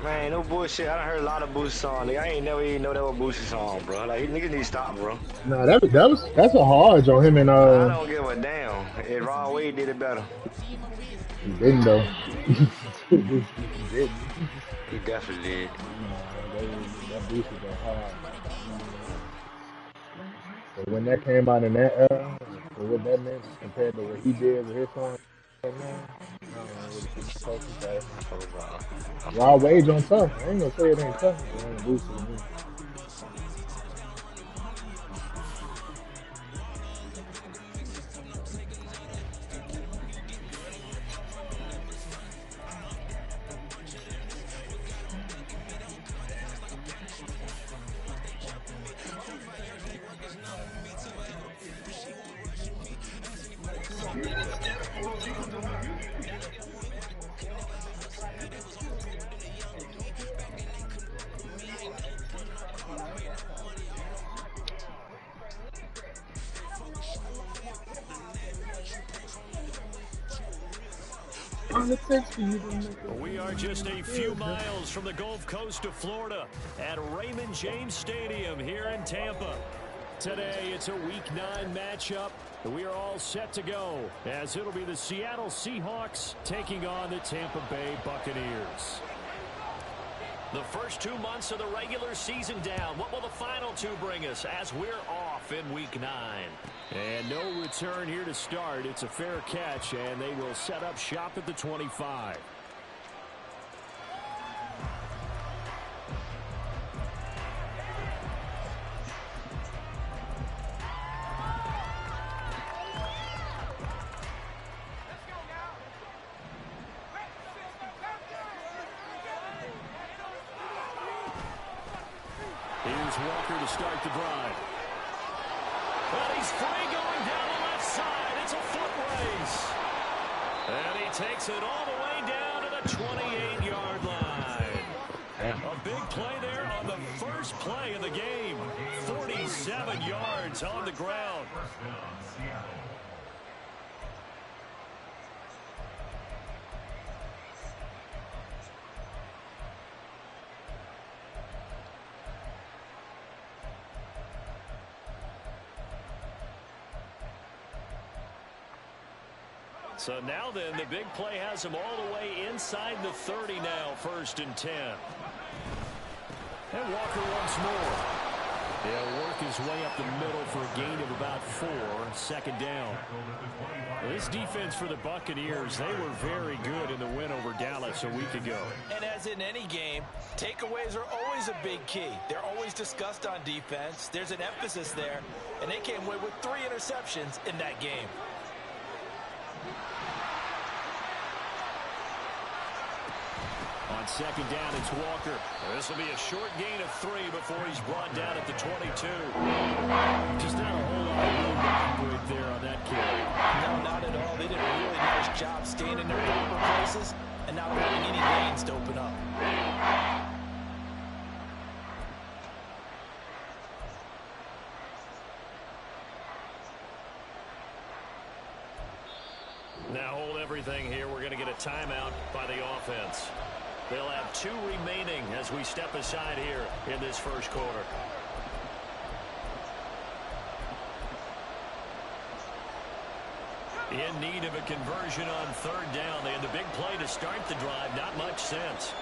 Man, no bullshit. I done heard a lot of Boosie songs. Nigga, I ain't never even know that was Boosie song, bro. Like, niggas need to stop, bro. No, that's a hard on him and I don't give a damn. If Ron Wade did it better. he didn't though. he didn't. He definitely did. That Boosie go hard. But when that came out in that era, for what that meant compared to what he did with his song, man, I don't know what it's supposed to say. Raw wage on tough. I ain't gonna say it ain't tough. It ain't Boosie to me. We are just a few miles from the Gulf Coast of Florida at Raymond James Stadium here in Tampa. Today, it's a Week 9 matchup. We are all set to go as it'll be the Seattle Seahawks taking on the Tampa Bay Buccaneers. The first 2 months of the regular season down. What will the final 2 bring us as we're off in Week 9? And no return here to start. It's a fair catch, and they will set up shop at the 25. Here's Walker to start the drive. But he's free going down the left side. It's a foot race. And he takes it all the way down to the 28-yard line. A big play there on the first play of the game. 47 yards on the ground. So now then, the big play has him all the way inside the 30 now, 1st and 10. And Walker once more. He'll work his way up the middle for a gain of about 4, 2nd down. This defense for the Buccaneers, they were very good in the win over Dallas a week ago. And as in any game, takeaways are always a big key. They're always discussed on defense. There's an emphasis there, and they came away with 3 interceptions in that game. On 2nd down, it's Walker. This will be a short gain of 3 before he's brought down at the 22. Just not a whole lot of room to operate there on that carry. No, not at all. They did a really nice job staying in their proper places and not allowing any lanes to open up. Now hold everything here. We're going to get a timeout by the offense. They'll have 2 remaining as we step aside here in this first quarter. In need of a conversion on 3rd down. They had the big play to start the drive. Not much sense.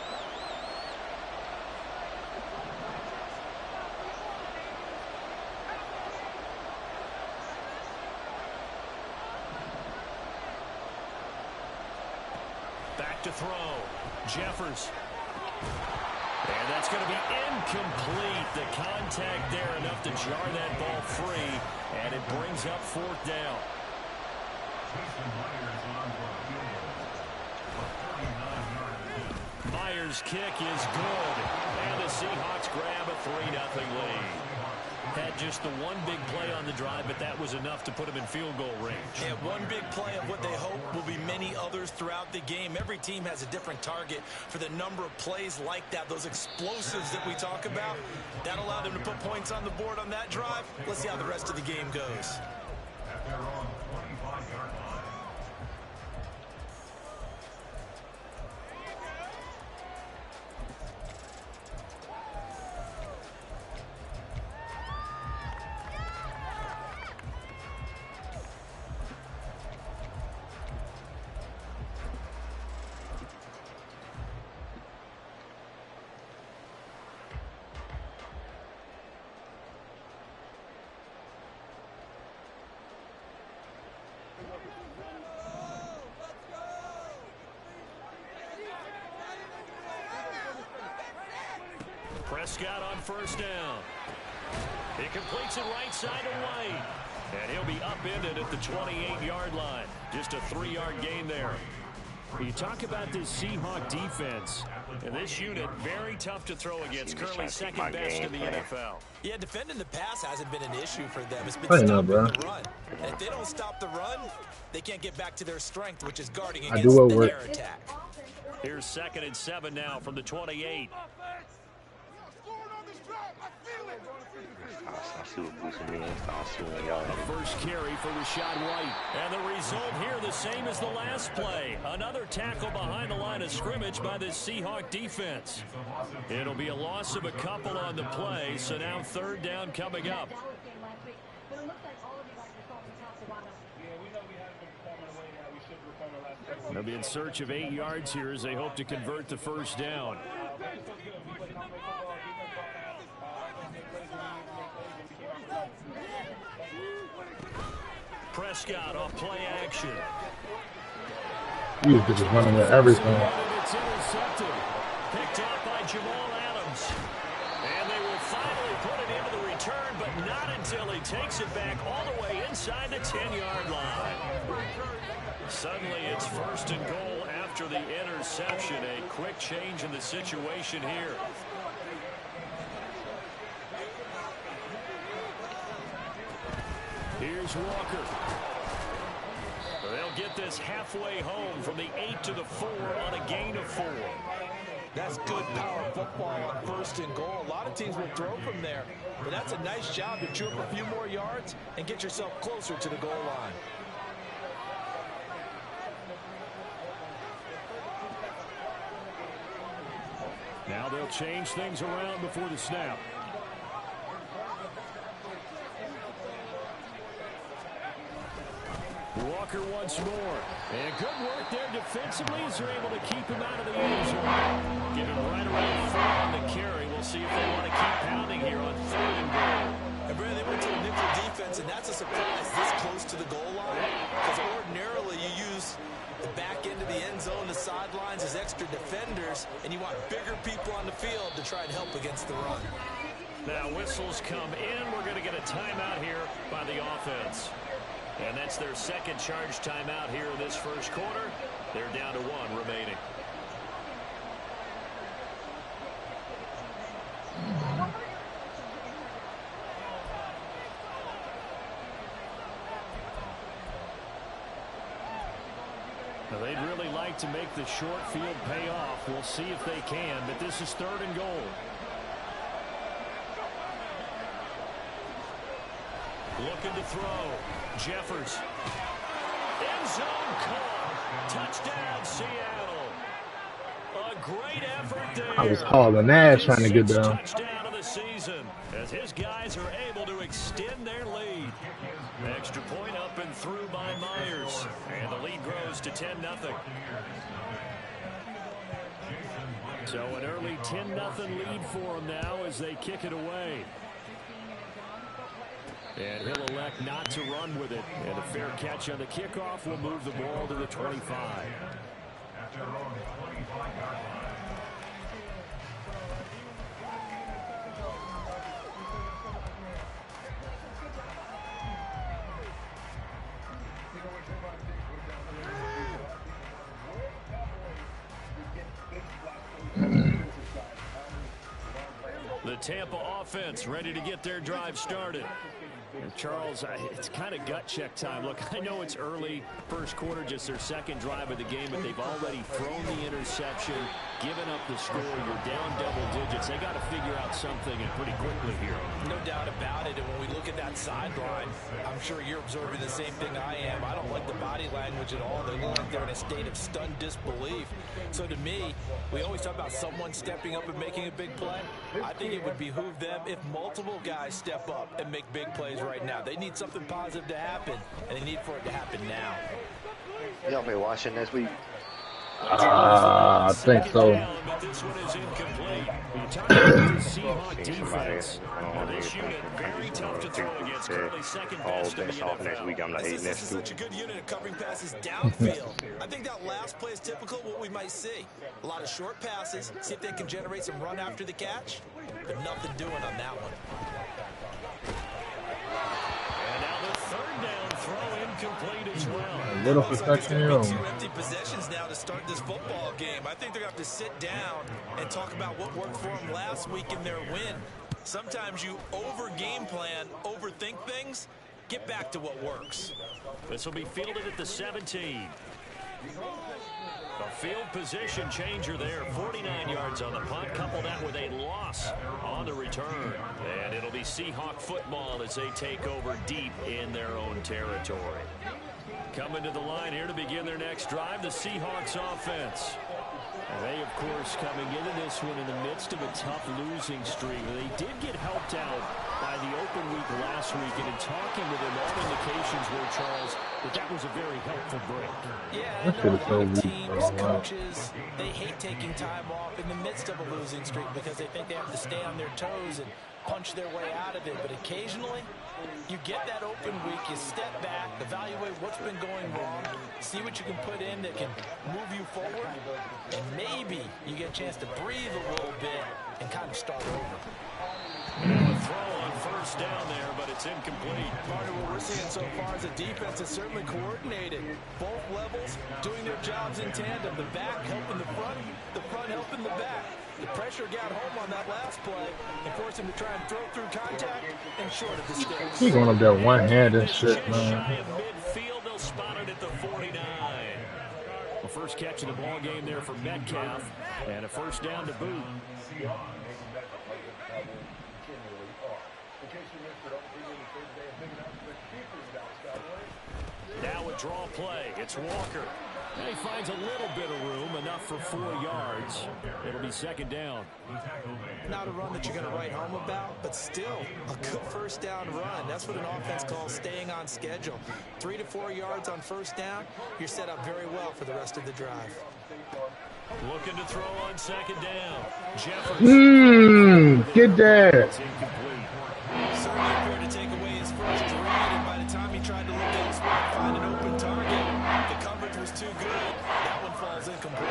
Back to throw. Jeffers. And that's going to be incomplete. The contact there enough to jar that ball free. And it brings up 4th down. Myers' kick is good. And the Seahawks grab a 3-0 lead. Had just the one big play on the drive, but that was enough to put him in field goal range. And one big play of what they hope will be many others throughout the game. Every team has a different target for the number of plays like that, those explosives that we talk about. That allowed them to put points on the board on that drive. Let's see how the rest of the game goes. Prescott on first down. He completes it right side to White. And he'll be upended at the 28-yard line. Just a 3-yard gain there. You talk about this Seahawk defense, and this unit, very tough to throw against, currently second best in the NFL. Yeah, defending the pass hasn't been an issue for them. It's been stopping the run. And if they don't stop the run, they can't get back to their strength, which is guarding against the air attack. Here's 2nd and 7 now from the 28. First carry for Rashad White. And the result here the same as the last play. Another tackle behind the line of scrimmage by this Seahawk defense. It'll be a loss of a couple on the play, so now 3rd down coming up. They'll be in search of 8 yards here as they hope to convert the first down. Prescott off play action. He's just running with everything. It's intercepted. Picked off by Jamal Adams. And they will finally put it into the return, but not until he takes it back all the way inside the 10-yard line. Suddenly it's 1st and goal after the interception. A quick change in the situation here. Here's Walker. They'll get this halfway home from the 8 to the 4 on a gain of 4. That's good power football on 1st and goal. A lot of teams will throw from there, but that's a nice job to chew up a few more yards and get yourself closer to the goal line. Now they'll change things around before the snap. Walker once more. And good work there defensively as they're able to keep him out of the end zone. Give him right around 4 on the carry. We'll see if they want to keep pounding here on 3rd and goal. And Brandon, they went to a nickel defense, and that's a surprise this close to the goal line. Because ordinarily you use the back end of the end zone, the sidelines as extra defenders, and you want bigger people on the field to try and help against the run. Now whistles come in. We're going to get a timeout here by the offense. And that's their 2nd charge timeout here in this 1st quarter. They're down to 1 remaining. Now they'd really like to make the short field pay off. We'll see if they can, but this is 3rd and goal. Looking to throw. Jeffers. End zone call. Touchdown, Seattle. A great effort there. I was hauling ass trying to get down. Touchdown of the season as his guys are able to extend their lead. Extra point up and through by Myers. And the lead grows to 10-0. So an early 10-0 lead for them now as they kick it away. And he'll elect not to run with it. And a fair catch on the kickoff will move the ball to the 25. The Tampa offense ready to get their drive started. And Charles, it's kind of gut check time. Look, I know it's early, 1st quarter, just their 2nd drive of the game, but they've already thrown the interception, given up the score. You're down double digits. They got to figure out something, and pretty quickly here. No doubt about it. And when we look at that sideline, I'm sure you're observing the same thing I am. I don't like the body language at all. They look like they're in a state of stunned disbelief. So to me, we always talk about someone stepping up and making a big play. I think it would behoove them if multiple guys step up and make big plays right now. They need something positive to happen, and they need for it to happen now. Y'all been watching this week? I think so. This one is incomplete. You talk about the Seahawks defense. This unit very tough to throw against. Currently 2nd best in the NFL. Next week, I'm not hating This is such a good unit of covering passes downfield. I think that last play is typical of what we might see. A lot of short passes. See if they can generate some run after the catch. but nothing doing on that one. And now the third down throw incomplete as well. A little for second here. Two empty possessions now to start this football game. I think they're going to have to sit down and talk about what worked for them last week in their win. Sometimes you over-game plan, overthink things. Get back to what works. This will be fielded at the 17. A field position changer there. 49 yards on the punt. Couple that with a loss on the return. And it'll be Seahawk football as they take over deep in their own territory. Coming to the line here to begin their next drive, the Seahawks offense. And they, of course, coming into this one in the midst of a tough losing streak. They did get helped out by the open week last week, and in talking with them, all indications were, Charles, that was a very helpful break. Yeah, I know a lot of teams, coaches, they hate taking time off in the midst of a losing streak because they think they have to stay on their toes and punch their way out of it. But occasionally, you get that open week, you step back, evaluate what's been going wrong, see what you can put in that can move you forward, and maybe you get a chance to breathe a little bit and kind of start over. And a throw on first down there, but it's incomplete. Part of what we're seeing so far is the defense is certainly coordinated. Both levels doing their jobs in tandem. The back helping the front helping the back. The pressure got home on that last play and forced him to try and throw through contact and short of the sticks. He going up there one-handed shit, man. Shy of midfield, they'll spot it at the 49. The first catch of the ball game there for Metcalf, and a first down to boot. Now a draw play. It's Walker. And he finds a little bit of room, enough for 4 yards. It'll be second down. Not a run that you're going to write home about, but still a good first down run. That's what an offense calls staying on schedule. 3 to 4 yards on first down, you're set up very well for the rest of the drive. Looking to throw on second down. Jefferson. Get that. It's incomplete. Certainly appeared to take away his first read, and by the time he tried to look elsewhere and find an open target, the coverage was too good. That one falls incomplete.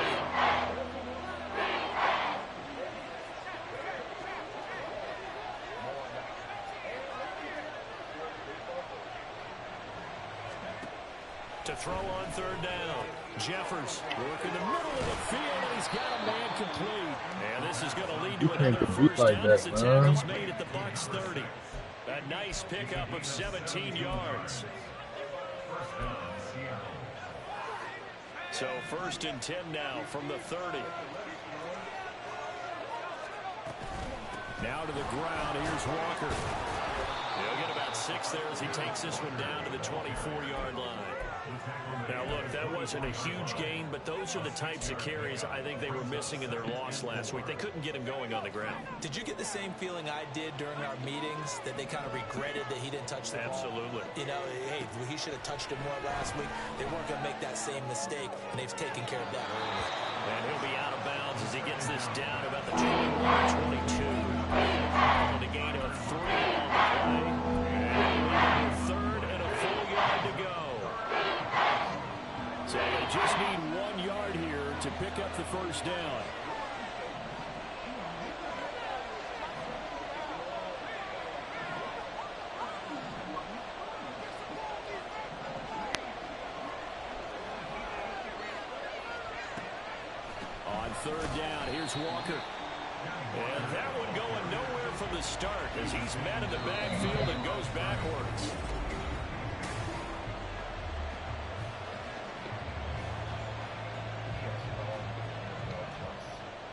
To throw on third down. Jeffers working the middle of the field, and he's got a man complete. And this is going to lead to another first like down that, as the tackle's made at the Bucs 30. A nice pickup of 17 yards. So first and 10 now from the 30. Now to the ground. Here's Walker. He'll get about 6 there as he takes this one down to the 24-yard line. Now, look, that wasn't a huge gain, but those are the types of carries I think they were missing in their loss last week. They couldn't get him going on the ground. Did you get the same feeling I did during our meetings, that they kind of regretted that he didn't touch the ball? Absolutely. You know, hey, he should have touched it more last week. They weren't going to make that same mistake, and they've taken care of that early. And he'll be out of bounds as he gets this down about the 21-22. On the gain of 3 on the play. And third and a full yard to go. So they just need 1 yard here to pick up the first down. On third down, here's Walker. And that one going nowhere from the start as he's met in the backfield and goes backwards.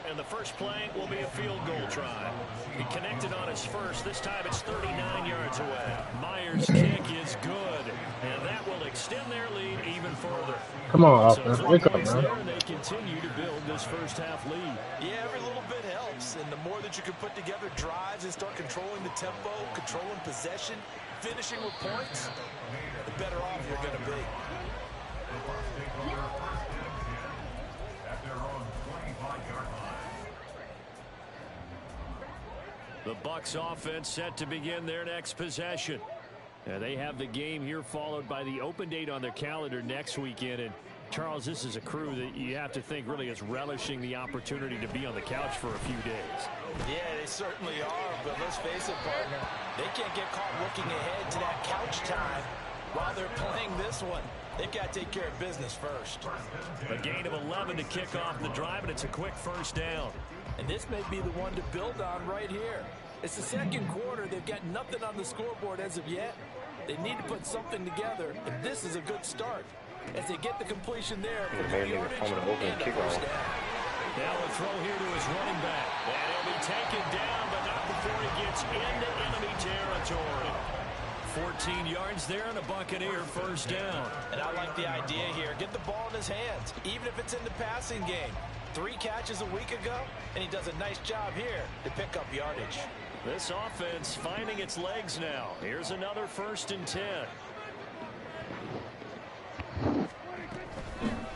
And the first play will be a field goal try. He connected on his first. This time it's 39 yards away. Myers' kick is good. And that will extend their lead even further. Come on, So offense. 3 Wake up, points man. there, and they continue to build this first half lead. Yeah, every little bit helps, and the more that you can put together drives and start controlling the tempo, controlling possession, finishing with points, the better off you're going to be. The Bucs offense set to begin their next possession. And they have the game here followed by the open date on their calendar next weekend. And Charles, this is a crew that you have to think really is relishing the opportunity to be on the couch for a few days. Yeah, they certainly are, but let's face it, partner. They can't get caught looking ahead to that couch time while they're playing this one. They've got to take care of business first. A gain of 11 to kick off the drive, and it's a quick first down. And this may be the one to build on right here. It's the second quarter. They've got nothing on the scoreboard as of yet. They need to put something together, and this is a good start. As they get the completion there for the yardage and the first down. Now a throw here to his running back. And he'll be taken down, but not before he gets into enemy territory. 14 yards there and a Buccaneer first down. And I like the idea here. Get the ball in his hands, even if it's in the passing game. 3 catches a week ago, and he does a nice job here to pick up yardage. This offense finding its legs now. Here's another 1st and 10.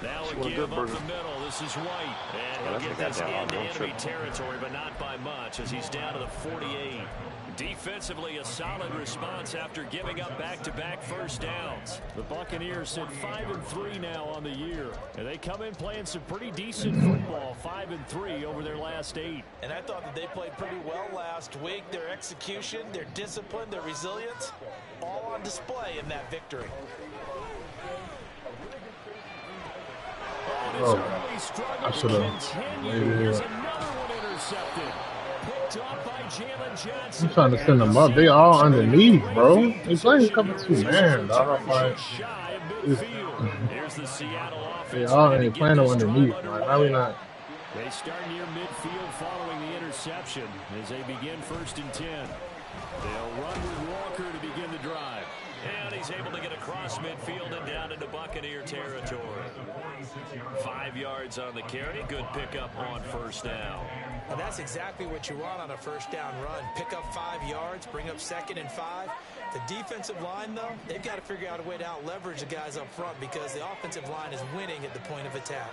Now a give up the middle. This is White. And he'll get this into enemy territory, but not by much as he's down to the 48. Defensively, a solid response after giving up back-to-back first downs. The Buccaneers sit 5-3 now on the year. And they come in playing some pretty decent football, 5-3 over their last 8. And I thought that they played pretty well last week. Their execution, their discipline, their resilience, all on display in that victory. I should have. Here's another one intercepted. Picked up by Jalen Johnson. I'm trying to send them up. They all underneath, bro. They playing cover 2 man, dog. Like, Here's the Seattle offense. they all ain't playing underneath. Like, how we not? They start near midfield following the interception as they begin 1st and 10. They'll run with Walker to begin the drive. And he's able to get across midfield and down into Buccaneer territory. 5 yards on the carry. Good pickup on first down. Well, that's exactly what you want on a first down run. Pick up 5 yards, bring up 2nd and 5. The defensive line, though, they've got to figure out a way to out-leverage the guys up front because the offensive line is winning at the point of attack.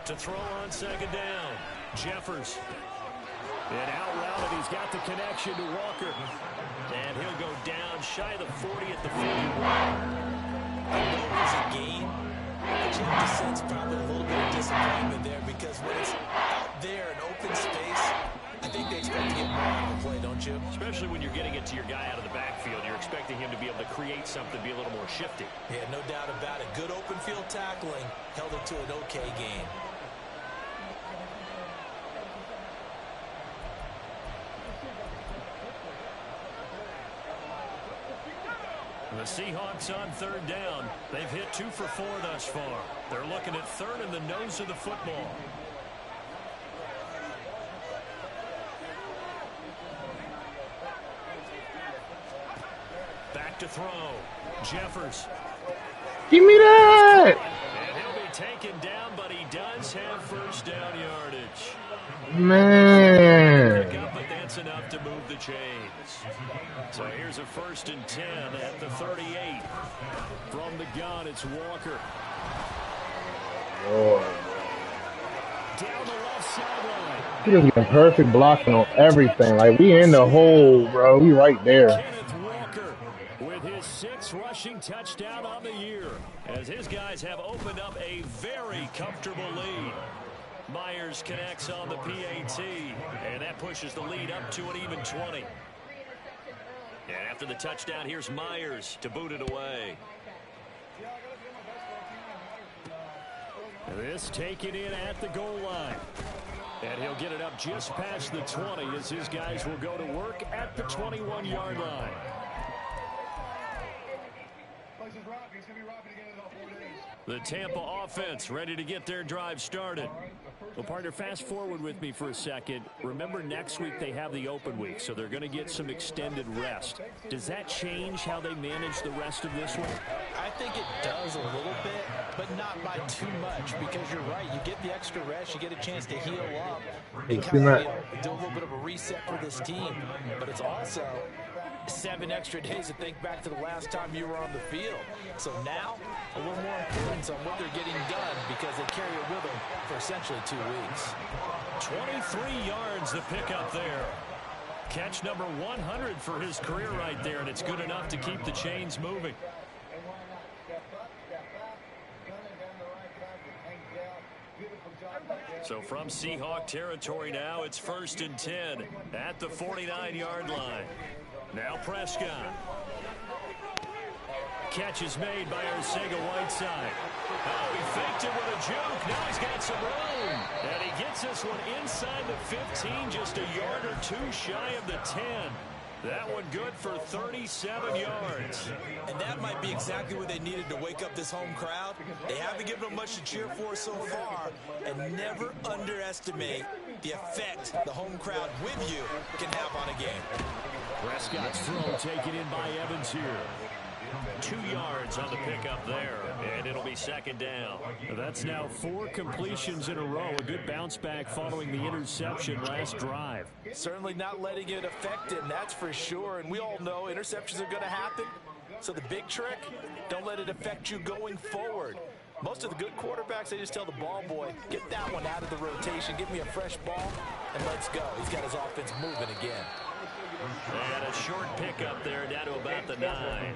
To throw on 2nd down, Jeffers. And out route, he's got the connection to Walker. And he'll go down shy of the 40 at the 41. I know it was a gain, but you have to sense probably a little bit of disappointment there because when it's out there in open space, I think they expect to get more on the play, don't you? Especially when you're getting it to your guy out of the backfield. You're expecting him to be able to create something, be a little more shifty. Yeah, no doubt about it. Good open field tackling held it to an okay game. The Seahawks on 3rd down. They've hit 2 for 4 thus far. They're looking at 3rd and the nose of the football. Back to throw. Jeffers. Give me that! And he'll be taken down, but he does have first down yardage. Man. Pick up, but that's enough to move the chains. So here's a 1st and 10 at the 38. From the gun, it's Walker. Lord. Down the left sideline. He just got perfect blocking on everything. Like, we in the hole, bro. We right there. Kenneth Walker with his 6th rushing touchdown on the year as his guys have opened up a very comfortable lead. Myers connects on the PAT, and that pushes the lead up to an even 20. And after the touchdown, here's Myers to boot it away. This taken in at the goal line. And he'll get it up just past the 20 as his guys will go to work at the 21-yard line. The Tampa offense ready to get their drive started. Well, partner, fast forward with me for a second. Remember, next week they have the open week, so they're going to get some extended rest. Does that change how they manage the rest of this one? I think it does a little bit, but not by too much because you're right. You get the extra rest. You get a chance to heal up. And kind of, do a little bit of a reset for this team. But it's also 7 extra days to think back to the last time you were on the field. So now, a little more importance on what they're getting done because they carry it with them for essentially 2 weeks. 23 yards the pickup there. Catch number 100 for his career right there, and it's good enough to keep the chains moving. So from Seahawk territory now, it's 1st and 10 at the 49-yard line. Now Prescott. Catch is made by Arcega-Whiteside. Oh, he faked it with a juke. Now he's got some room. And he gets this one inside the 15, just a yard or two shy of the 10. That one good for 37 yards. And that might be exactly what they needed to wake up this home crowd. They haven't given them much to cheer for so far. And never underestimate the effect the home crowd with you can have on a game. Prescott's throw taken in by Evans here. 2 yards on the pickup there, and it'll be 2nd down. That's now 4 completions in a row. A good bounce back following the interception last drive. Certainly not letting it affect him, that's for sure. And we all know interceptions are going to happen. So the big trick, don't let it affect you going forward. Most of the good quarterbacks, they just tell the ball boy, get that one out of the rotation, give me a fresh ball, and let's go. He's got his offense moving again. And a short pickup there down to about the 9.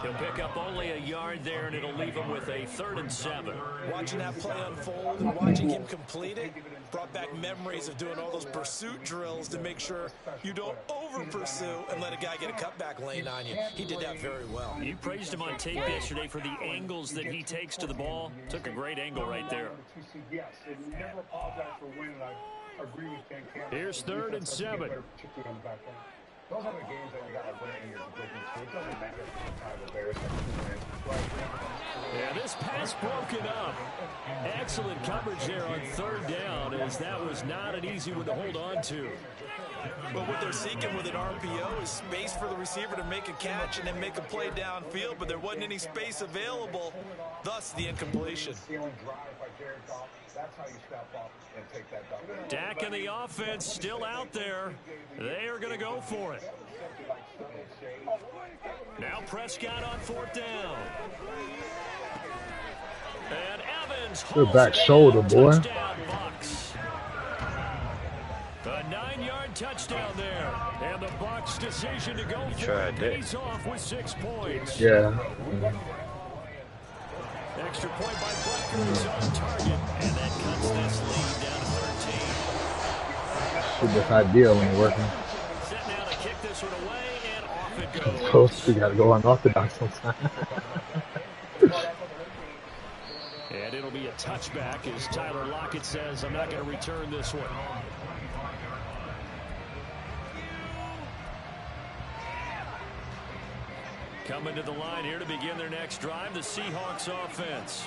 He'll pick up only a yard there, and it'll leave him with a 3rd and 7. Watching that play unfold and watching him complete it brought back memories of doing all those pursuit drills to make sure you don't over-pursue and let a guy get a cutback lane on you. He did that very well. You praised him on tape yesterday for the angles that he takes to the ball. Took a great angle right there. Here's 3rd and 7. Those are the games that you got to win in your division, so it doesn't matter if the Bears have Yeah, this pass broken up. Excellent coverage there on 3rd down, as that was not an easy one to hold on to. But what they're seeking with an RPO is space for the receiver to make a catch and then make a play downfield, but there wasn't any space available, thus the incompletion. That's how you step up and take that double. Dak and the offense still out there. They are going to go for it. Now Prescott on 4th down. And Evans good back shoulder, boy. Touchdown, Bucs. A 9-yard touchdown there. And the Bucs' decision to go for it pays off with 6 points. Yeah. Extra point by Buccaneers on target, and that cuts this lead down to 13. Shoot, this ideal ain't working. Set now to kick this one away, and off it goes. Close, we gotta go unorthodox sometimes. And it'll be a touchback, as Tyler Lockett says, I'm not going to return this one. Coming to the line here to begin their next drive, the Seahawks offense.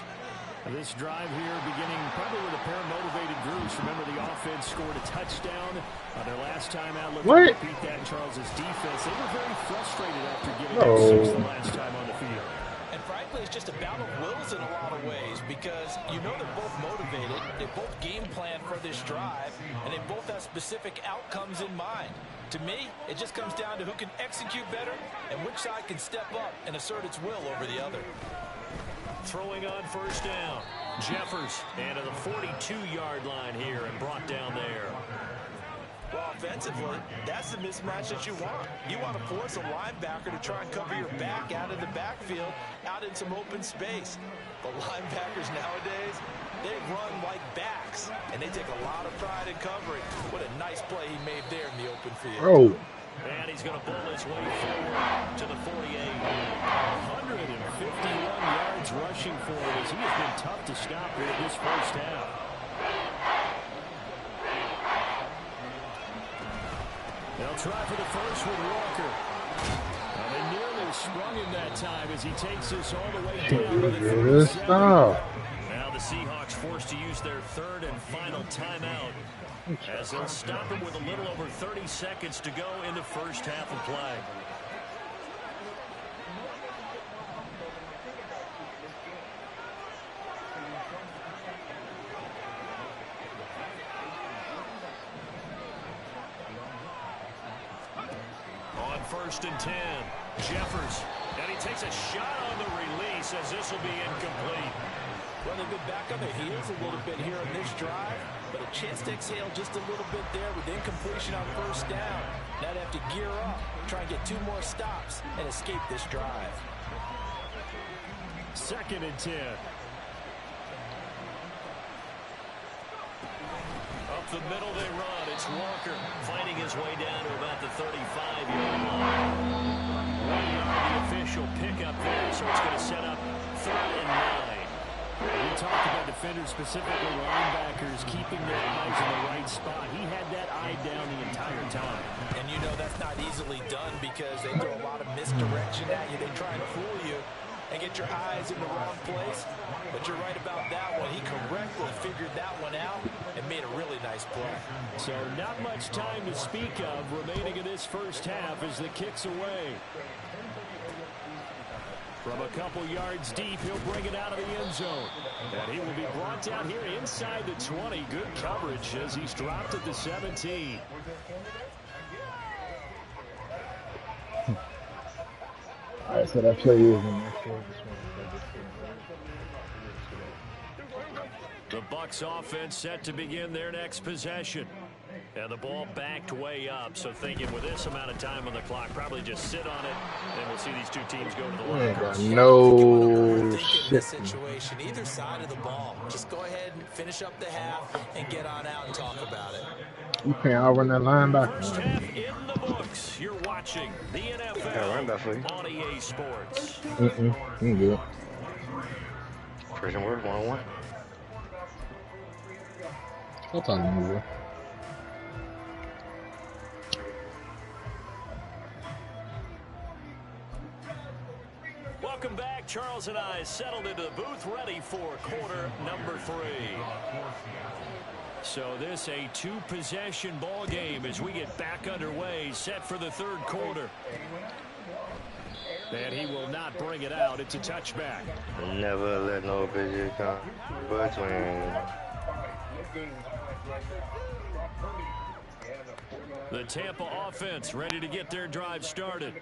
This drive here beginning probably with a pair of motivated groups. Remember, the offense scored a touchdown their last time out. Looking to repeat that in Charles's defense. They were very frustrated after giving up 6 the last time on the field. And frankly, it's just a battle of wills in a lot of ways, because you know they're both motivated, they both game plan for this drive, and they both have specific outcomes in mind. To me, it just comes down to who can execute better and which side can step up and assert its will over the other. Throwing on 1st down. Jeffers, and to the 42-yard line here and brought down there. Well, offensively, that's the mismatch that you want. You want to force a linebacker to try and cover your back out of the backfield, out in some open space. The linebackers nowadays, they run like backs, and they take a lot of pride in covering. What a nice play he made there in the open field. Oh. And he's going to pull his way forward to the 48. 151 yards rushing for him, as he has been tough to stop here in this first half. They'll try for the first with Walker. And they nearly sprung him that time as he takes this all the way down to the 37. Now the Seahawks forced to use their 3rd and final timeout, as they'll stop him with a little over 30 seconds to go in the first half of play. On 1st and 10, Jeffers, and he takes a shot on the release, as this will be incomplete. Well, they've been back on their heels a little bit here on this drive, but a chance to exhale just a little bit there with incompletion on 1st down. Now they have to gear up, try and get 2 more stops, and escape this drive. 2nd and 10. the middle they run. It's Walker fighting his way down to about the 35-yard line. 1 yard, the official pickup there, so it's going to set up 3rd and 9. We talked about defenders, specifically linebackers, keeping their eyes in the right spot. He had that eye down the entire time. And you know that's not easily done because they throw a lot of misdirection at you. They try and fool you and get your eyes in the wrong place. But you're right about that one. He correctly figured that one out and made a really nice play. So not much time to speak of remaining in this first half as the kick's away. From a couple yards deep, he'll bring it out of the end zone. And he will be brought down here inside the 20. Good coverage as he's dropped at the 17. All right, so that play is in next one. The Bucs offense set to begin their next possession. And the ball backed way up. So thinking with this amount of time on the clock, probably just sit on it. And we'll see these two teams go to the lockers. No shit. This situation, either side of the ball. Just go ahead and finish up the half and get on out and talk about it. You can't outrun that linebacker. First half in the books. You're watching the NFL on EA Sports. I'm good. Prison work, 1-on-1. I'll talk to you. Welcome back. Charles and I settled into the booth, ready for quarter number 3. So this a 2-possession ball game as we get back underway, set for the 3rd quarter. And he will not bring it out. It's a touchback. Never let no bitch come between. The Tampa offense ready to get their drive started.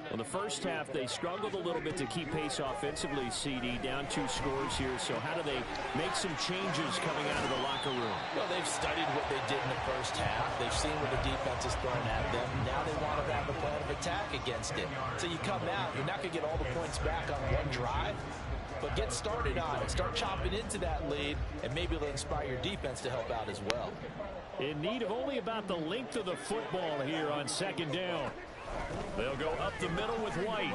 In the first half, they struggled a little bit to keep pace offensively, CD, down 2 scores here. So how do they make some changes coming out of the locker room? Well, they've studied what they did in the first half. They've seen what the defense is throwing at them. Now they want to have a plan of attack against it. So you come out, you're not going to get all the points back on one drive, but get started on it. Start chopping into that lead, and maybe it'll inspire your defense to help out as well. In need of only about the length of the football here on 2nd down. They'll go up the middle with White.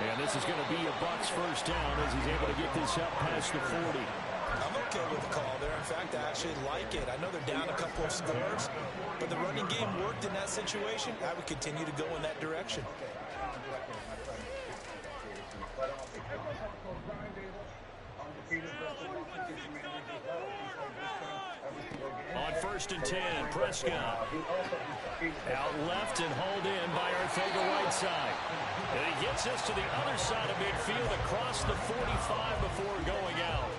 And this is going to be a Bucs first down as he's able to get this up past the 40. I'm okay with the call there. In fact, I actually like it. I know they're down a couple of scores, but the running game worked in that situation. I would continue to go in that direction. On 1st and 10, Prescott. Out left and hauled in by Arcega-Whiteside. And he gets us to the other side of midfield across the 45 before going out.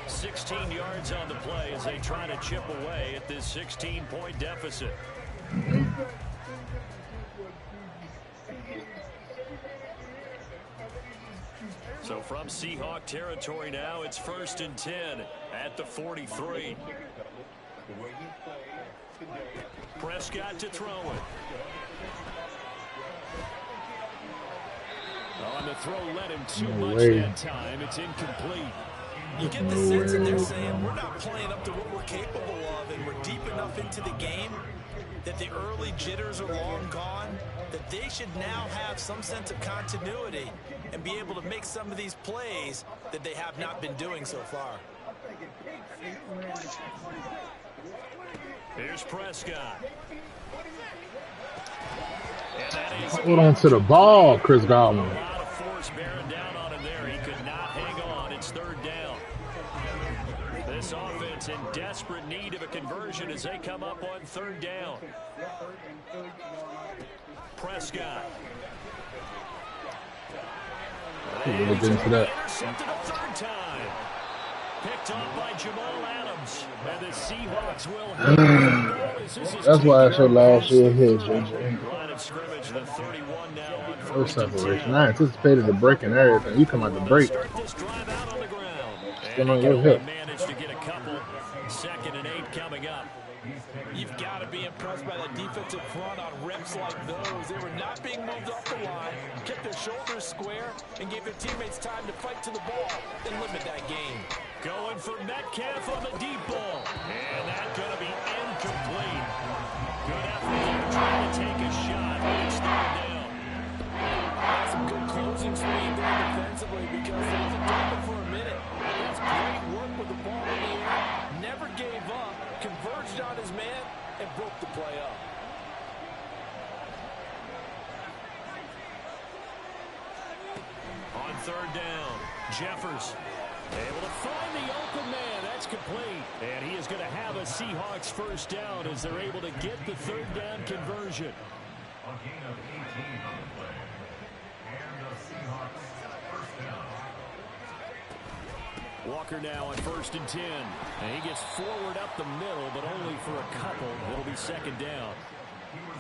16 yards on the play as they try to chip away at this 16-point deficit. So from Seahawk territory now, it's 1st and 10 at the 43. Prescott to throw it. On the throw, let him too much that time. It's incomplete. You get the sense that they're saying we're not playing up to what we're capable of, and we're deep enough into the game that the early jitters are long gone, that they should now have some sense of continuity and be able to make some of these plays that they have not been doing so far. Here's Prescott. Hold on to the ball, Chris Godwin. A lot of force bearing down on him there. He could not hang on. It's 3rd down. This offense in desperate need of a conversion as they come up on 3rd down. Prescott. Look into that. Intercepted a 3rd time. Picked off by Jamal Adams. And the Seahawks will have That's why I said last year hit, JJ. line of scrimmage, the 31 now on No 1st and 10. separation. I anticipated the break and everything. You come out the break. Start this drive out on the ground. Still And on he your can hip. only manage to get a couple. 2nd and 8 coming up. You've got to be impressed by the defensive front on reps like those. They were not being moved off the line, kept their shoulders square, and gave their teammates time to fight to the ball and limit that game. Going for Metcalf on the deep ball. third down. Jeffers able to find the open man. That's complete. And he is going to have a Seahawks first down as they're able to get the third down conversion. A gain of 18 on the play. And the Seahawks first down. Walker now on 1st and 10. And he gets forward up the middle, but only for a couple. It'll be second down.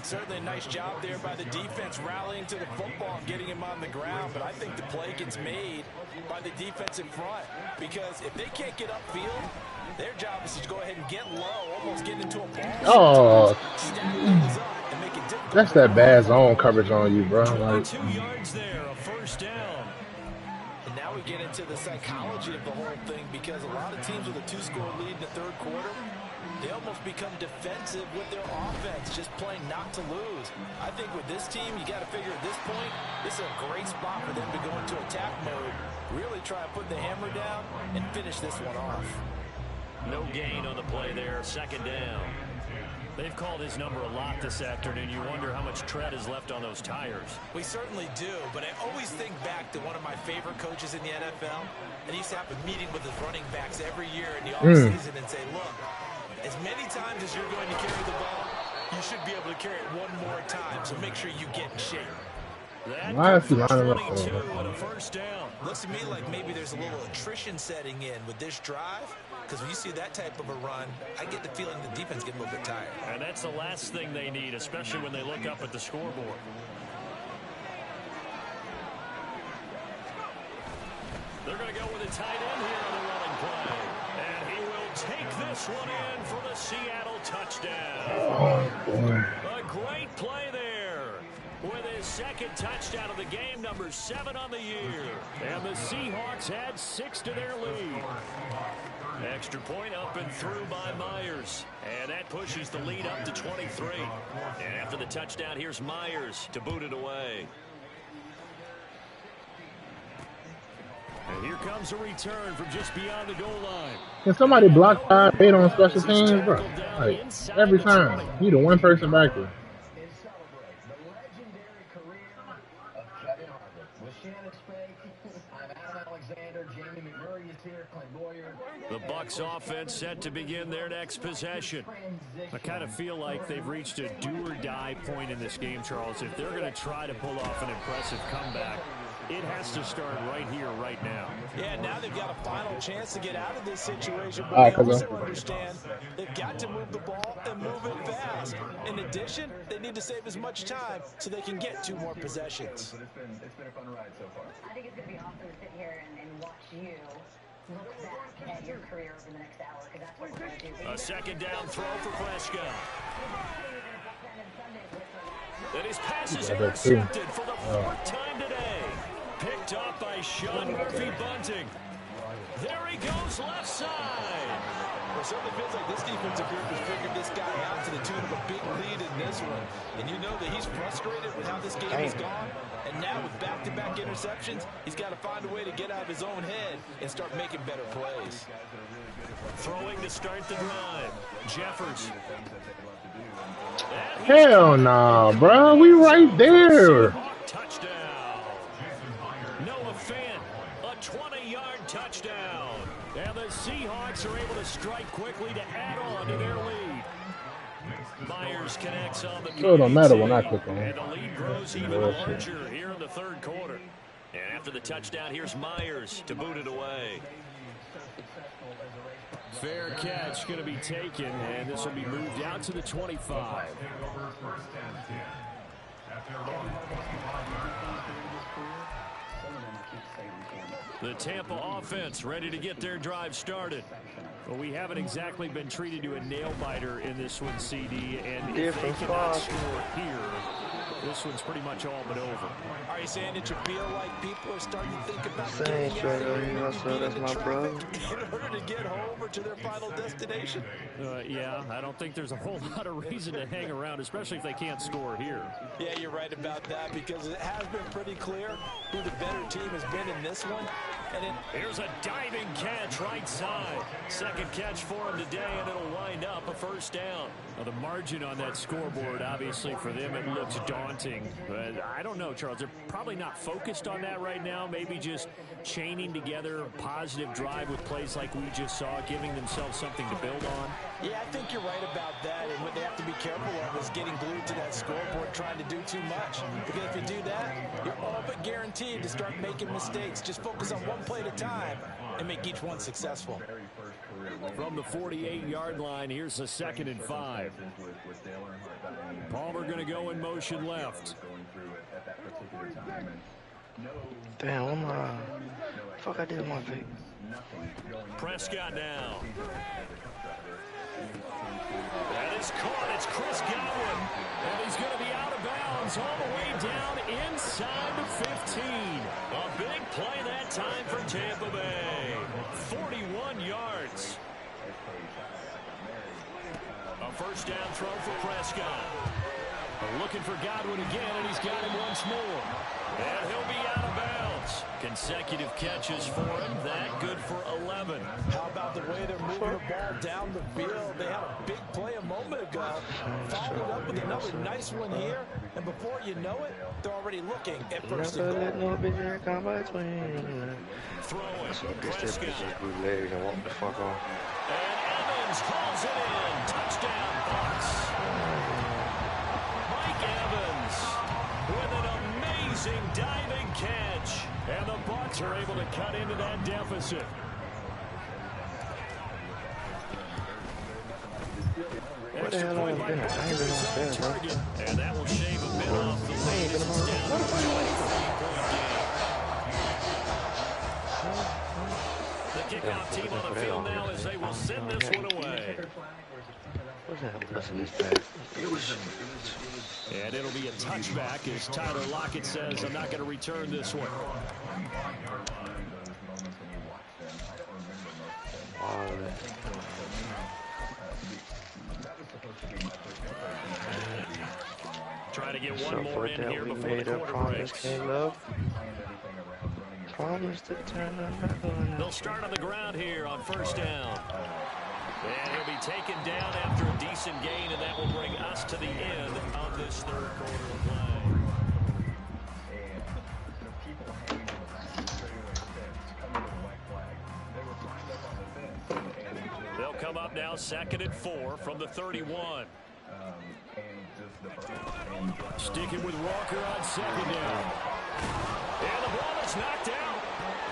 Certainly a nice job there by the defense rallying to the football and getting him on the ground. But I think the play gets made by the defense in front. Because if they can't get upfield, their job is to go ahead and get low, almost get into a ball. That's that bad zone coverage on you, bro. Like, 2 yards there, a first down. And now we get into the psychology of the whole thing, because a lot of teams with a 2-score lead in the third quarter, they almost become defensive with their offense, just playing not to lose. I think with this team, you got to figure at this point, this is a great spot for them to go into attack mode, really try to put the hammer down and finish this one off. No gain on the play there, second down. They've called his number a lot this afternoon. You wonder how much tread is left on those tires. We certainly do, but I always think back to one of my favorite coaches in the NFL, and he used to have a meeting with his running backs every year in the offseason and say, look, as many times as you're going to carry the ball, you should be able to carry it one more time, so make sure you get in shape. why is he lining up? 22 and a first down. Looks to me like maybe there's a little attrition setting in with this drive, because when you see that type of a run, I get the feeling the defense gets a little bit tired. And that's the last thing they need, especially when they look up at the scoreboard. They're going to go with a tight end here on the running play. And he will take this one in for the Seattle touchdown. A great play there with his second touchdown of the game, number 7 on the year. And the Seahawks add 6 to their lead. Extra point up and through by Myers. And that pushes the lead up to 23. And after the touchdown, here's Myers to boot it away. And here comes a return from just beyond the goal line. Can somebody block 5-8 on special teams, bro? Like, every time. You the one person back there. The Bucs offense set to begin their next possession. I kind of feel like they've reached a do-or-die point in this game, Charles. If they're going to try to pull off an impressive comeback, it has to start right here, right now. Yeah, now they've got a final chance to get out of this situation, but they also understand they've got to move the ball and move it fast. In addition, they need to save as much time so they can get 2 more possessions. It's been a fun ride so far. I think it's going to be awesome to sit here and watch you look back at your career over the next hour, because that's what we're going to do. A second down throw for Prescott. And his pass is intercepted for the 4th time today. Picked off by Sean Murphy-Bunting. There he goes, left side. Well, it certainly feels like this defensive group has figured this guy out to the tune of a big lead in this one. And you know that he's frustrated with how this game has gone. And now with back-to-back interceptions, he's got to find a way to get out of his own head and start making better plays. Throwing to start the drive. Jeffers. Hell nah, bro. We right there. Touchdown. Noah Fant, a 20-yard touchdown. And the Seahawks are able to strike quickly to add on to their lead. Myers connects on the So it don't matter when I click on it. And the lead grows even larger here in the third quarter. And after the touchdown, here's Myers to boot it away. Fair catch going to be taken, and this will be moved out to the 25. The Tampa offense ready to get their drive started. Well, we haven't exactly been treated to a nail-biter in this one, CD, and if they cannot score here, this one's pretty much all but over. Are you saying that you feel like people are starting to think about Saints right over here, so that's my bro. in order to get home or to their final destination? Yeah, I don't think there's a whole lot of reason to hang around, especially if they can't score here. Yeah, you're right about that, because it has been pretty clear who the better team has been in this one. Here's a diving catch right side. Second catch for him today, and it'll wind up a first down. Well, the margin on that scoreboard, obviously, for them, it looks daunting. But I don't know, Charles. They're probably not focused on that right now. Maybe just chaining together a positive drive with plays like we just saw, giving themselves something to build on. Yeah, I think you're right about that. And what they have to be careful of is getting glued to that scoreboard, trying to do too much. Because if you do that, you're all but guaranteed to start making mistakes. Just focus on one play at a time and make each one successful. From the 48-yard line, here's a 2nd and 5. Palmer going to go in motion left. Damn, what my fuck I did with my feet. Prescott now. That is caught. It's Chris Godwin. And he's going to be out of bounds all the way down inside the 15. A big play that time for Tampa Bay. 41 yards. A first down throw for Prescott. Looking for Godwin again, and he's got him once more. And he'll be out of bounds. Consecutive catches for him. That good for 11. How about the way they're moving the ball down the field? They had a big play a moment ago. Followed up with another nice one here. And before you know it, they're already looking at first and goal. Throwing. So I guess that bitch just blew legs and walked the fuck off. And Evans hauls it in. Touchdown, Bucs. Mike Evans with an amazing diving catch. And the Bucs are able to cut into that deficit. Extra point by Buccaneers on target. And that will shave a bit off the lead. It's down to a 23-point game. The kickoff team on the field now as they will send this one away. And it'll be a touchback as Tyler Lockett says, I'm not going to return this one. Try to get one more in here before the quarter breaks. They'll start on the ground here on first down. And he'll be taken down after a decent gain, and that will bring us to the end of this third quarter of play. They'll come up now 2nd and 4 from the 31. Sticking with Walker on 2nd down. And the ball is knocked out.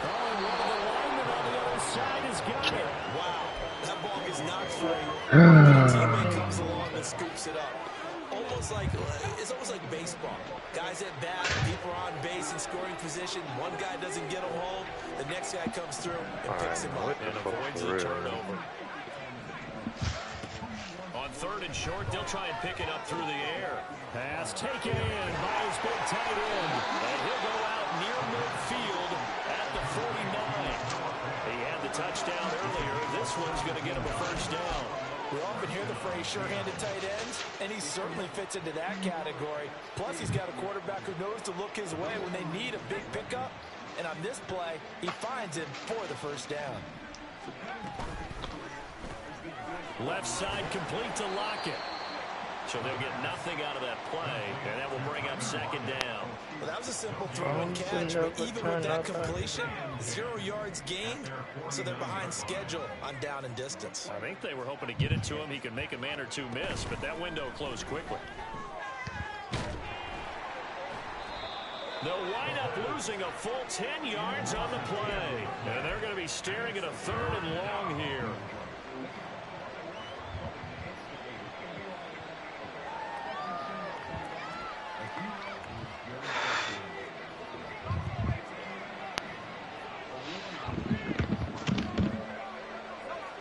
Oh, and one of the linemen on the other side has got it. Wow. That ball gets knocked free. A teammate comes along and scoops it up. It's almost like baseball. Guys at bat, people are on base in scoring position. One guy doesn't get him home. The next guy comes through and picks him up and avoids the turnover. On 3rd and short, they'll try and pick it up through the air. Pass taken in by his big tight end. And he'll go out near midfield at the 49. He had the touchdown earlier. This one's going to get him a first down. We often hear the phrase sure-handed tight ends, and he certainly fits into that category. Plus, he's got a quarterback who knows to look his way when they need a big pickup. And on this play, he finds him for the first down. Left side complete to Lockett. So they'll get nothing out of that play, and that will bring up 2nd down. Well, that was a simple throw and catch, but even with that completion, 0 yards gained, so they're behind schedule on down and distance. I think they were hoping to get it to him. He could make a man or two miss, but that window closed quickly. They'll wind up losing a full 10 yards on the play, and they're going to be staring at a 3rd and long here.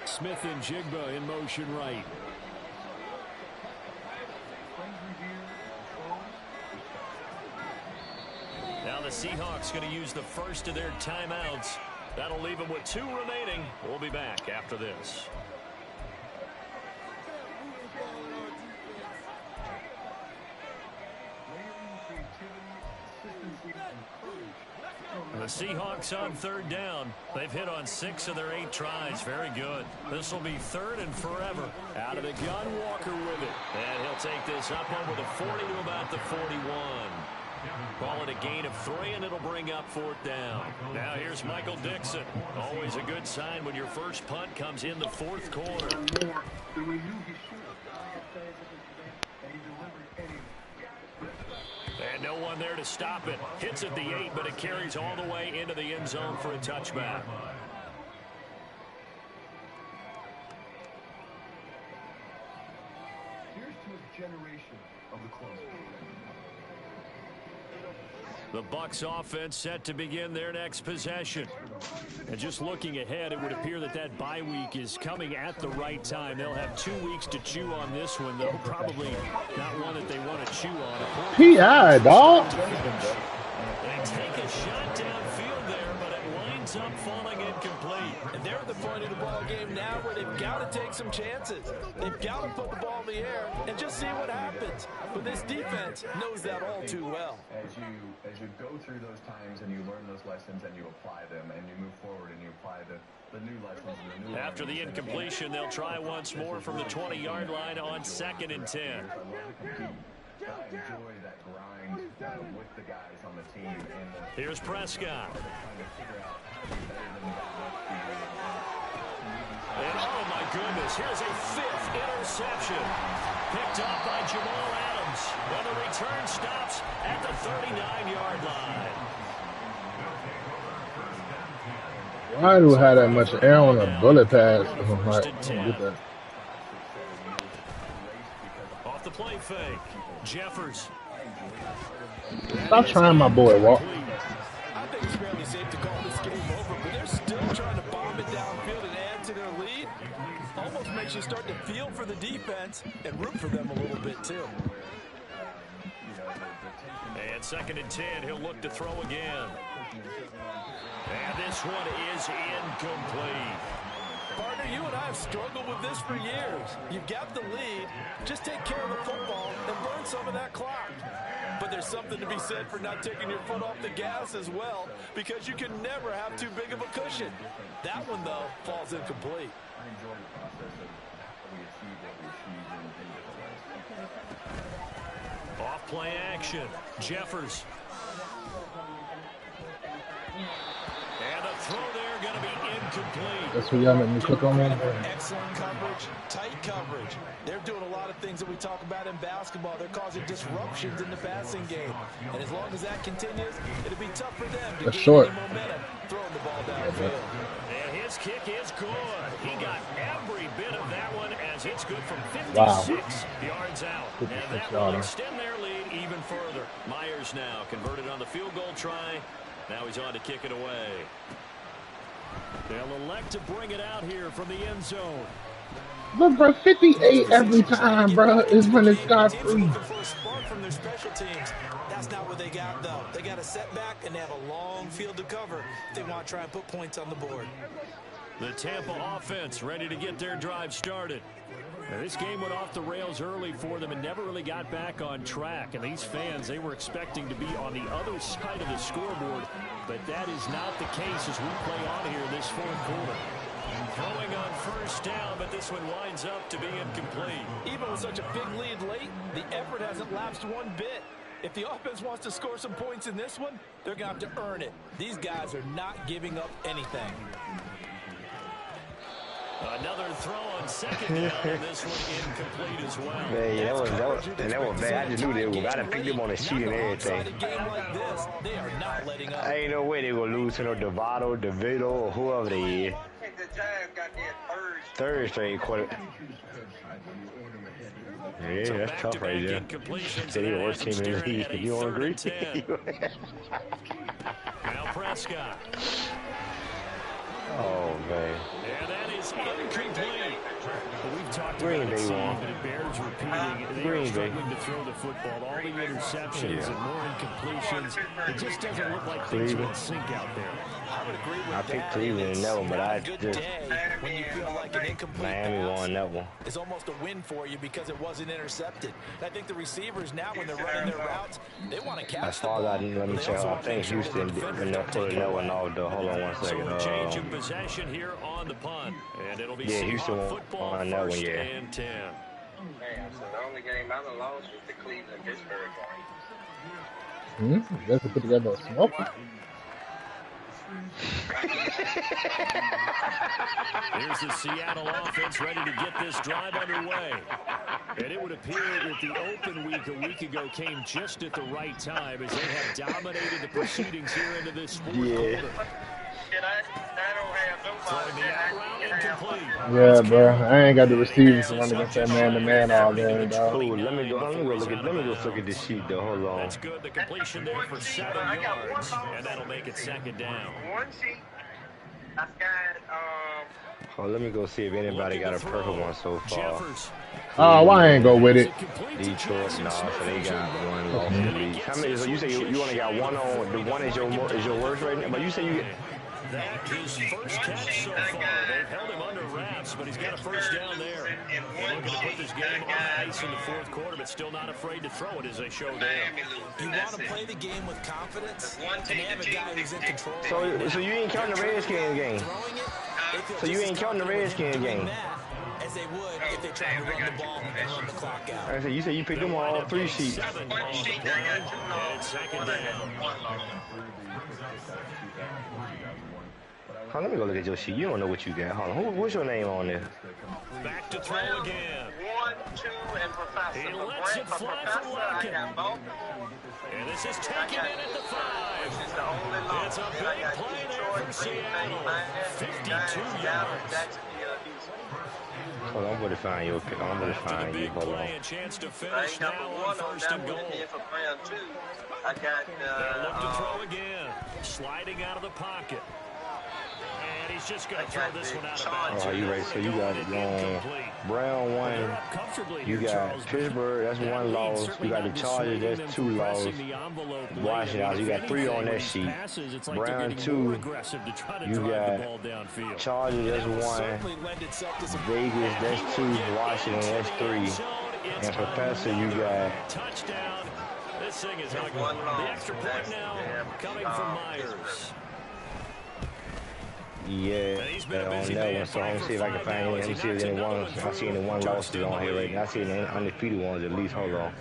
Smith and Jigba in motion right. Now the Seahawks going to use the first of their timeouts. That'll leave them with 2 remaining. We'll be back after this. The Seahawks on third down. They've hit on 6 of their 8 tries. Very good. This will be 3rd and forever. Out of the gun, Walker with it. And he'll take this up over the 40 to about the 41. Call it a gain of 3, and it'll bring up 4th down. Now here's Michael Dixon. Always a good sign when your first punt comes in the 4th quarter. And no one there to stop it. Hits at the 8, but it carries all the way into the end zone for a touchback. Here's to a generation of the close. The Bucs offense set to begin their next possession. And just looking ahead, it would appear that that bye week is coming at the right time. They'll have 2 weeks to chew on this one, though. Probably not one that they want to chew on. P.I., dog. They take a shot downfield there, but it winds up falling incomplete. And they're at the point of the ball game now where they've got to take some chances. They've got to put the ball in the air and just see what happens. But this defense knows that all too well. As you go through those times and you learn those lessons and you apply them and you move forward and you apply the new lessons and the new After the incompletion, they'll try once more from the 20-yard line on 2nd and 10. I enjoy that grind with the guys on the team. Here's Prescott. And oh my goodness, here's a 5th interception. Picked up by Jamal Adams. When the return stops at the 39-yard line. Why do we have that much air on a bullet pass? I'm like, get that. Off the play fake. Jeffers. Stop trying my boy, Walt. I think it's fairly safe to call this game over, but they're still trying to bomb it downfield and add to their lead. Almost makes you start to feel for the defense and root for them a little bit, too. And 2nd and 10, he'll look to throw again. And this one is incomplete. Partner, you and I have struggled with this for years. You've got the lead. Just take care of the football and burn some of that clock. But there's something to be said for not taking your foot off the gas as well, because you can never have too big of a cushion. That one, though, falls incomplete. I enjoy the process of how we achieve what we achieve in different ways. Off play action. Jeffers. And a throw there going to be incomplete. That's what y'all let me click on that. Excellent coverage, tight coverage. They're doing a lot of things that we talk about in basketball. They're causing disruptions in the passing game. And as long as that continues, it'll be tough for them to gain any momentum throwing the ball downfield. And his kick is good. He got every bit of that one as it's good from 56 yards out. And that will extend their lead even further. Myers now converted on the field goal try. Now he's on to kick it away. They'll elect to bring it out here from the end zone. But bro, 58 every time, bro, is when it's got free. From their special teams. That's not what they got, though. They got a setback and they have a long field to cover if they want to try and put points on the board. The Tampa offense ready to get their drive started. Now, this game went off the rails early for them and never really got back on track. And these fans, they were expecting to be on the other side of the scoreboard. But that is not the case as we play on here this 4th quarter. Throwing on 1st down, but this one winds up to be incomplete. Even with such a big lead late, the effort hasn't lapsed one bit. If the offense wants to score some points in this one, they're going to have to earn it. These guys are not giving up anything. Another throw on 2nd down, and this one incomplete as well. Man, yeah, that was bad. I just knew they were. I done picked them on the sheet and everything. I ain't no way they gonna lose to no Devado, DeVito, or whoever they is. Third straight quarter. Yeah, so that's tough right there. Said he the worst team in the league. You don't agree? Now Prescott. Oh, man. Yeah, that is incomplete. We've talked Green about it, Bay Steve, won. but it bears repeating. They are struggling to throw the football. All the interceptions and more incompletions. It just doesn't look like things will sink out there. I would agree with I that. picked Cleveland in that one, but I Good just day when you feel like an incomplete Miami pass won that one. is almost a win for you because it wasn't intercepted. And I think the receivers now, when they're running their routes, they want to catch As the far as ball. I didn't let me They check. also I want to make think sure that the Houston defenders when they don't take pulling it that away. one off. Though, hold on one So second. a change of possession here on the punt. And it'll be Yeah, Houston Seahawks won football on that one, first yeah. and 10. Man, so the only game I done lost was the Cleveland-Pittsburgh game. Just to put together a smoke. Here's the Seattle offense ready to get this drive underway. And it would appear that the open week a week ago came just at the right time as they have dominated the proceedings here into this fourth quarter. Throwing the out route incomplete. Yeah, bro. I ain't got the receivers to run against that man-to-man all game, dog. Cool. Let me go look at this sheet though. Hold on. That's good. The completion there for 7 yards, and that'll make it second down. One sheet. I've got Oh, let me go see if anybody got a perfect one so far. Jeffers. Oh, why I ain't go with it? Detroit, no, so they got one loss at least. How many? So you say you only got one on. The one is your worst right now. But you say you. That his first catch so far. They've held him under wraps, but he's got a first down there. They're looking to put this game on ice in the fourth quarter, but still not afraid to throw it as they show there. You want to play the game with confidence, and they have a guy who's in control. So you ain't counting the Redskins game. Throwing it, So you ain't counting the Redskins game. as they would if they tried to run the ball and run the clock out. Like I said, you said you picked them on all 3 sheets. And it's second down. Let me go look at your sheet. You don't know what you got. Hold on. What's your name on there? Back to throw again. 1, 2, and Professor. He lets it fly for Larkin. And this is taken in at the 5. It's a big play there from Seattle. 52 yards. Hold on, I'm going to find you. I'm going to find you. Hold on. Chance to finish now on first and goal. I got Look to throw again. Sliding out of the pocket. And he's just going to throw this one out of bounds. Oh, you right. So you got Brown 1. You got Pittsburgh. That's 1 loss. You got the Chargers. That's 2 losses. Washington. You got 3 on that sheet. Brown 2. You got Chargers. That's 1. Vegas. That's 2. Washington. That's 3. And Professor, you got touchdown. This thing is ugly. The extra point now coming from Myers. Yeah, on that one. So I'm gonna see if I can find any. Let me see if there's any one. I see any 1 losses on here right now. I see any undefeated ones at least. Hold on.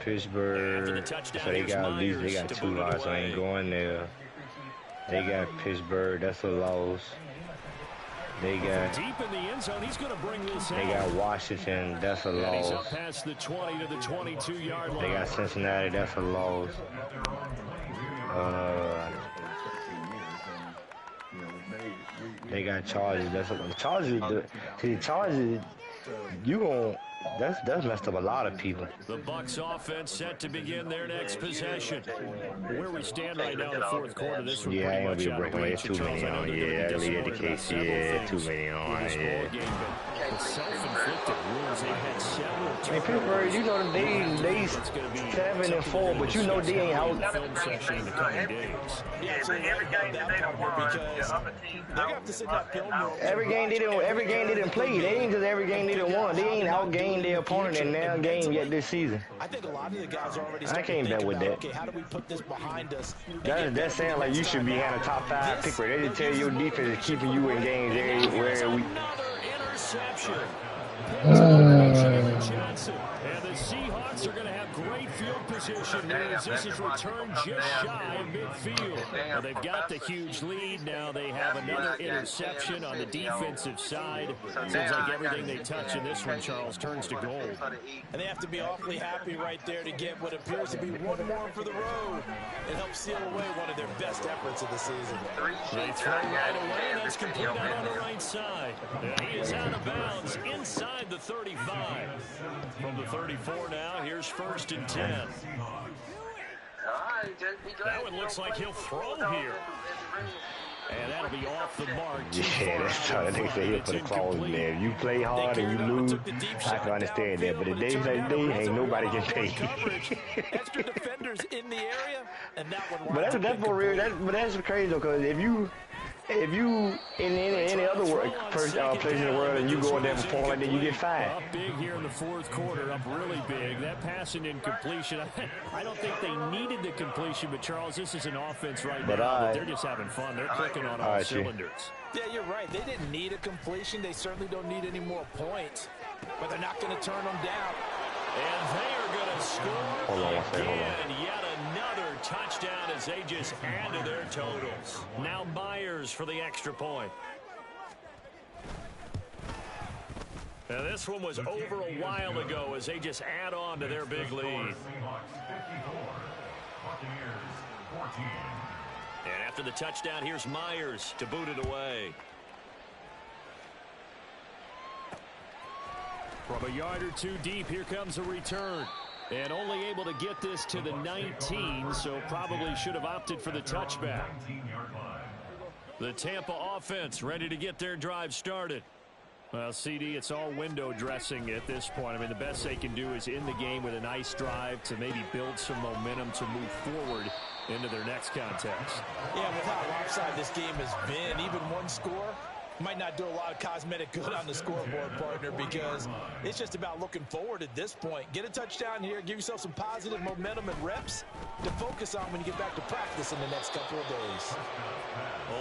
Pittsburgh. So they got at least 2 losses. So I ain't going there. They got Pittsburgh. That's a loss. They got deep in the end zone. He's going to bring this They got Washington. That's a loss. He's up past the 20 to the 22-yard line. They got Cincinnati. That's a loss. They got Chargers. That's the Chargers. You gon' that's messed up a lot of people. The Bucs offense set to begin their next possession. Where we stand right now in the fourth quarter, this one I ain't gonna be pretty breaking away. Too many on. Yeah, I believe the case. Yeah, too many on. Yeah. Self-inflicted wounds. They had several. Hey, Pittsburgh, you know they 7-4, but you know they ain't out. Film session in the coming days. Yeah, so every game that they don't win because they got to sit that film room. Every game they didn't play. They ain't just every game they didn't won. They ain't outgained their opponent in their game yet this season. I think a lot of the guys are already. I can't bet with that. Okay, how do we put this behind us? That sounds like you should be having a top 5 pick. They just tell your defense is keeping you in games everywhere we. Interception. Johnson. And the Seahawks are going to have great field position as this is returned just shy of midfield. Well, they've got the huge lead. Now they have another interception on the defensive side. Seems like everything they touch in this one, Charles, turns to gold. And they have to be awfully happy right there to get what appears to be 1 more for the road. It helps seal away one of their best efforts of the season. They throw right away, and that's complete out on the right side. And he is out of bounds inside the 35. From the 34 now, here's 1st and 10. That one looks like he'll throw here. And that'll be off the mark. Yeah, that's how they say he'll put a clause in there. If you play hard and you lose, I can understand that. But if they play today, ain't nobody can pay. Extra defenders in the area, and that one. But that's for real. That's crazy though, because if you in any other place in the world and you go in there for like that, you get fined. Up big here in the fourth quarter, up really big. That passing incompletion, I don't think they needed the completion, but Charles, this is an offense right now that they're just having fun. They're clicking on all cylinders. Yeah, you're right. They didn't need a completion. They certainly don't need any more points, but they're not going to turn them down. And they are going to score again. Yet another touchdown as they just add to their totals. Now Myers for the extra point. Now this one was over a while ago as they just add on to their big lead. And after the touchdown, here's Myers to boot it away. From a yard or two deep, here comes a return. And only able to get this to the 19, so probably should have opted for the touchback. The Tampa offense ready to get their drive started. Well, CD, it's all window dressing at this point. I mean, the best they can do is end the game with a nice drive to maybe build some momentum to move forward into their next contest. Yeah, with how lopsided this game has been, even one score might not do a lot of cosmetic good on the scoreboard, partner, because it's just about looking forward at this point. Get a touchdown here, give yourself some positive momentum and reps to focus on when you get back to practice in the next couple of days.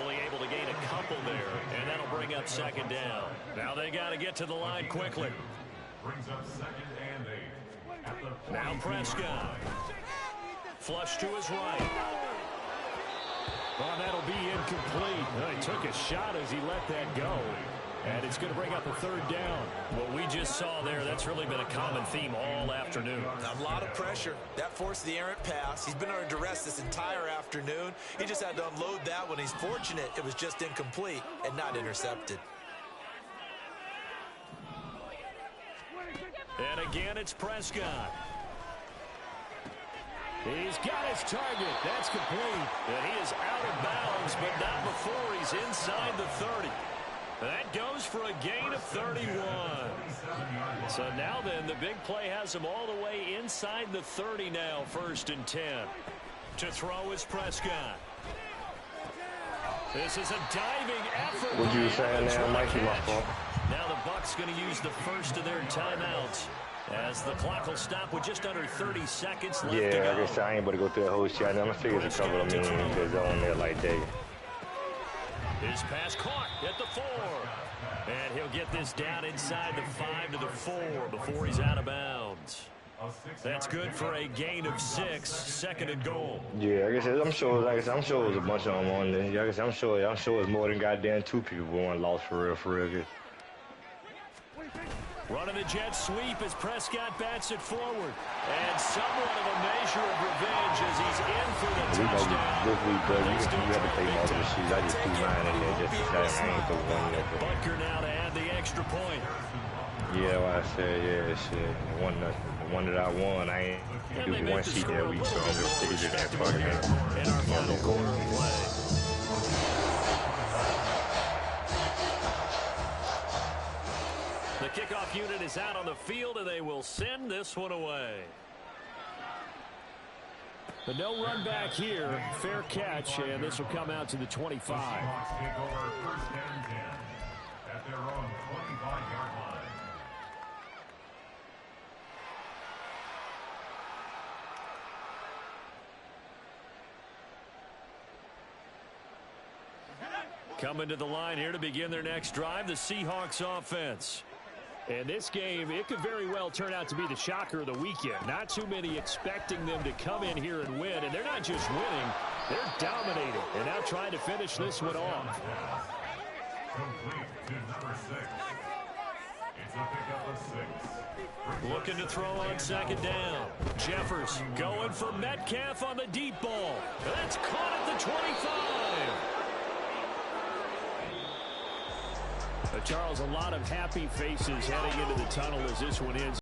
Only able to gain a couple there, and that'll bring up second down. Now they got to get to the line quickly. Brings up 2nd and 8. Now Prescott. Flush to his right. Well, that'll be incomplete. Well, he took a shot as he let that go. And it's going to bring up a third down. What we just saw there, that's really been a common theme all afternoon. A lot of pressure. That forced the errant pass. He's been under duress this entire afternoon. He just had to unload that one. He's fortunate it was just incomplete and not intercepted. And again, it's Prescott. He's got his target. That's complete. And he is out of bounds, but not before he's inside the 30. That goes for a gain of 31. So now then, the big play has him all the way inside the 30 now, 1st and 10. To throw is Prescott. This is a diving effort. What you saying there, Mikey? My fault. Now the Bucs going to use the first of their timeouts as the clock will stop with just under 30 seconds left to go. Yeah, I guess I ain't able to go through the whole shot. I'm going to figure it's a couple of minutes on there like that. His pass caught at the 4. And he'll get this down inside the 5 to the 4 before he's out of bounds. That's good for a gain of 6, 2nd and goal. Yeah, I'm sure it was a bunch of them on there. I'm sure it's more than goddamn 2 people who won lost for real good. Running the jet sweep as Prescott bats it forward. And somewhat of a measure of revenge as he's in for the touchdown. This week, bro, you have to take more of the shoes. I just threw mine in there just to say I ain't the one there. Butker now to add the extra point. Yeah, what I said, yeah, shit. The one that I won, I ain't do one sheet that week, so I'm just figuring that fucking in our final quarter of play. The kickoff unit is out on the field, and they will send this one away. But no run back here. Fair catch, and this will come out to the 25. Seahawks take over 1st and 10 at their own 25-yard line. Coming to the line here to begin their next drive, the Seahawks offense. And this game, it could very well turn out to be the shocker of the weekend. Not too many expecting them to come in here and win. And they're not just winning, they're dominating. And now trying to finish this one off. Complete to number 6. It's a pickup of 6. Looking to throw on 2nd down. Jeffers going for Metcalf on the deep ball. That's caught at the 25. Charles, a lot of happy faces heading into the tunnel as this one ends.